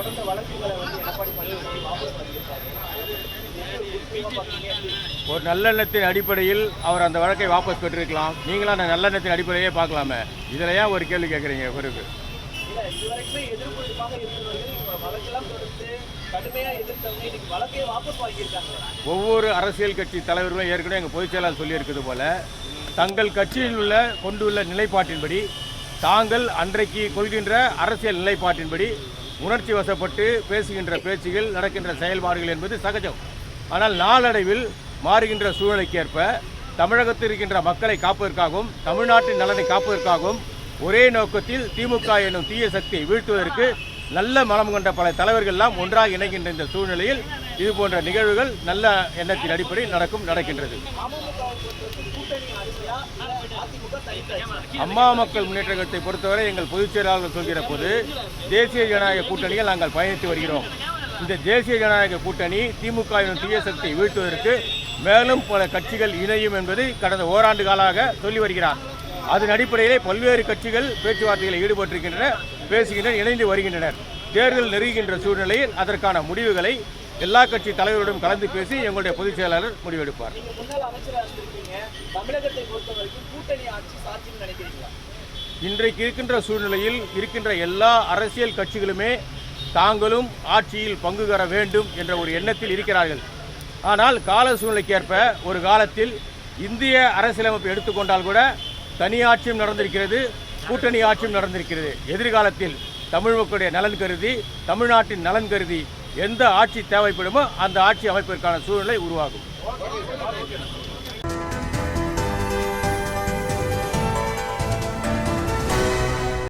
தொடர்ந்த வழக்குகளை எடப்பாடி பழனிசாமி வாபஸ் வாங்கியிருக்காரு. ஒரு நல்லெண்ணத்தின் அடிப்படையில் அவர் அந்த வழக்கை வாபஸ் பெற்றிருக்கலாம். நீங்களும் அந்த நல்லெண்ணத்தின் அடிப்படையே பார்க்கலாமே. இதில் ஏன் ஒரு கேள்வி கேட்குறீங்க? பிறகு இதுவரைக்குமே எதிர்ப்புமாக இருந்தவர்கள் வழக்கெல்லாம் தொடர்ந்து கடுமையாக எதிர்த்தவங்க இன்னைக்கு வழக்கையே வாபஸ் வாங்கியிருக்காங்க. ஒவ்வொரு அரசியல் கட்சி தலைவர்களும் ஏற்கனவே எங்கள் பொதுச் செயலாளர் சொல்லியிருக்கிறது போல தங்கள் கட்சியில் கொண்டுள்ள நிலைப்பாட்டின்படி தாங்கள் அன்றைக்கு கொள்கின்ற அரசியல் நிலைப்பாட்டின்படி உணர்ச்சி வசப்பட்டு பேசுகின்ற பேச்சுகள் நடக்கின்ற செயல்பாடுகள் என்பது சகஜம். ஆனால் நாளடைவில் மாறுகின்ற சூழ்நிலைக்கேற்ப தமிழகத்தில் இருக்கின்ற மக்களை காப்பதற்காகவும் தமிழ்நாட்டின் நலனை காப்பதற்காகவும் ஒரே நோக்கத்தில் திமுக எனும் தீய சக்தியை வீழ்த்துவதற்கு நல்ல மனம் கொண்ட பல தலைவர்கள்லாம் ஒன்றாக இணைகின்ற இந்த சூழ்நிலையில் இது போன்ற நிகழ்வுகள் நல்ல எண்ணத்தின் அடிப்படையில் நடக்கின்றது. அம்மா மக்கள் முன்னேற்ற கழகத்தை பொறுத்தவரை எங்கள் பொதுச் செயலாளர்கள் சொல்கிற போது தேசிய ஜனநாயக கூட்டணியில் நாங்கள் பயணித்து வருகிறோம். இந்த தேசிய ஜனநாயக கூட்டணி திமுக எனும் தீய சக்தியை வீழ்த்துவதற்கு மேலும் பல கட்சிகள் இணையும் என்பது கடந்த ஓராண்டு காலமாக சொல்லி வருகிறார். அதன் அடிப்படையிலே பல்வேறு கட்சிகள் பேச்சுவார்த்தைகளில் ஈடுபட்டிருக்கின்றன, பேசுகின்றனர், இணைந்து வருகின்றனர். தேர்தல் நெருங்குகின்ற சூழ்நிலையில் அதற்கான முடிவுகளை எல்லா கட்சி தலைவருடன் கலந்து பேசி எங்களுடைய பொதுச் செயலாளர் முடிவெடுப்பார். இன்றைக்கு இருக்கின்ற சூழ்நிலையில் இருக்கின்ற எல்லா அரசியல் கட்சிகளுமே தாங்களும் ஆட்சியில் பங்கு பெற வேண்டும் என்ற ஒரு எண்ணத்தில் இருக்கிறார்கள். ஆனால் கால சூழ்நிலைக்கேற்ப ஒரு காலத்தில் இந்திய அரசியலமைப்பு எடுத்துக்கொண்டால் கூட தனி ஆட்சியும் நடந்திருக்கிறது, கூட்டணி ஆட்சியும் நடந்திருக்கிறது. எதிர்காலத்தில் தமிழ் மக்களுடைய நலன் கருதி, தமிழ்நாட்டின் நலன் கருதி எந்த ஆட்சி தேவைப்படுமோ அந்த ஆட்சி அமைப்பதற்கான சூழ்நிலை உருவாகும்.